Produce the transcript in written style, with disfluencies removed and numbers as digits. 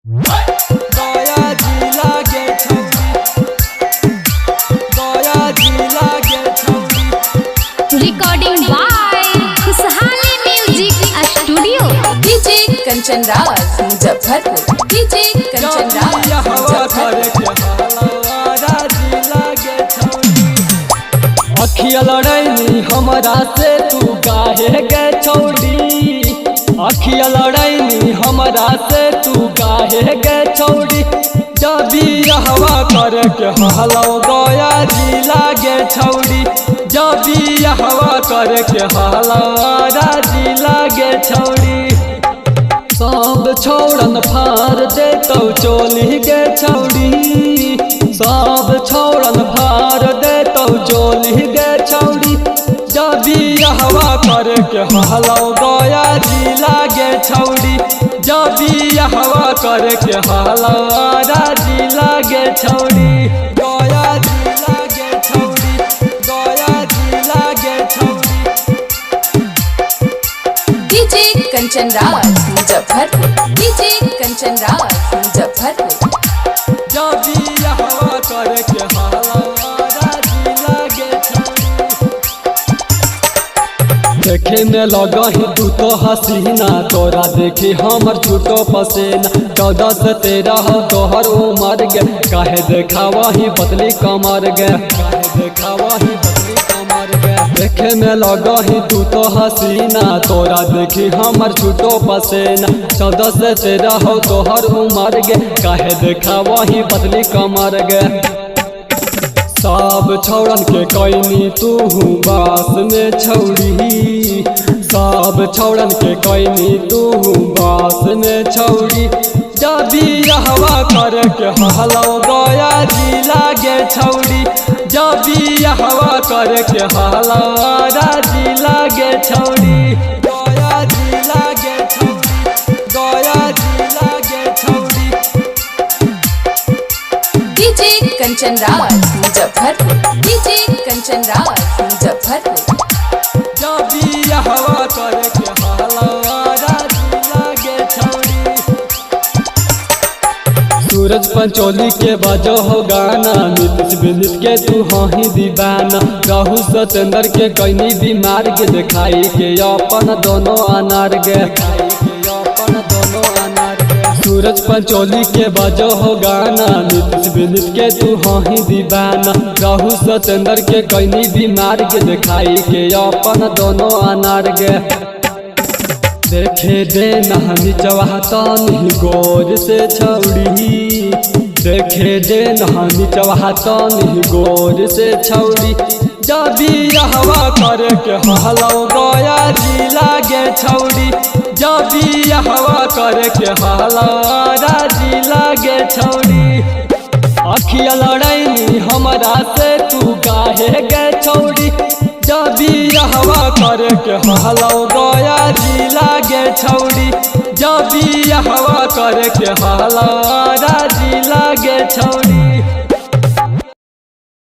गया जिला के छौरी, गया जिला के छौरी। रिकॉर्डिंग बाय खुशहाली music studio. DJ Kanchan Raj Muzaffarpur. DJ Kanchan Raj Muzaffarpur. अखिया लड़ैनी हमरा से तू काहे गे छौरी, अखिया लड़ैनी हमरा से तू काहे गे छौरी। जबी हवा करे के हलौ गया जिला गे छौरी, जबी हवा करे के हलौ जिला गे छौरी। सब छौड़न फार देतौ चोली गे छौरी, सब छौड़न फार देतौ चोली गे छौरी। जबी हवा करे के हलौ गया जिला गे छौरी, जबी हवा करे के हलौ जिला गे छौरी। गया जिला गे छौरी, गया जिला गे छौरी। डीजे कंचन राज मुजफ्फरपुर। डीजे कंचन राज मुजफ्फरपुर। जबी हवा करे के हलौ जिला गे छौरी। देखे में लगही तू तो हसीना, तोरा देखी हमर छूटो पसेना। 14 से 13 तोहर उमर गे, काहे देखावा ही पतली कमर गे, काहे देखावा ही पतली कमर गे। देखे में लगही तू तो हसीना, तोरा देखी हमर छूटो पसेना। 14 से 13 तोहर उमर गे, काहे देखावा ही पतली कमर गे। सब छौड़न के कैनी तू बास में छौरी, सब छौड़न के कैनी तू बास में छौरी। जबी हवा करे के हलौ गया जिला गे छौरी, जबी हवा करे के हलौ जिला गे छौरी। गया जिला गे छौरी, गया जिला गे छौरी। डीजे कंचन राज मुजफ्फरपुर। डीजे कंचन राज मुजफ्फरपुर। जबी हवा करे के हलौ जिला गे छौरी। सूरज पंचोली के बाजो हो गाना, नीतीश विनीत के तू हही दीवाना। राहु सतेंद्र के कैनी बीमार के दिखाई के अपन दोनों अनार गे, दिखाई के अपन दोनों अनार गे। सूरज पंचोली के बाजो हो गाना, नीतीश विनीत के तू हही दीवाना। राहु सतेंद्र के कैनी बीमार के दिखाई के अपन दोनों अनार गे। देखे दे नहनी चवाहतनी गोर से छौरी, देखे दे नहनी चवाहतनी गोर से छौरी। जबी हवा करे के हलौ गया जिला गे छौरी, जबी हवा करे के हलौ जिला गे छौरी। अखिया लड़ैनी हमरा से तू काहे गे छौरी, जबी हवा करे के हलौ गया जिला गे छौरी, जबी हवा करे के हलौ जिला गे छौरी।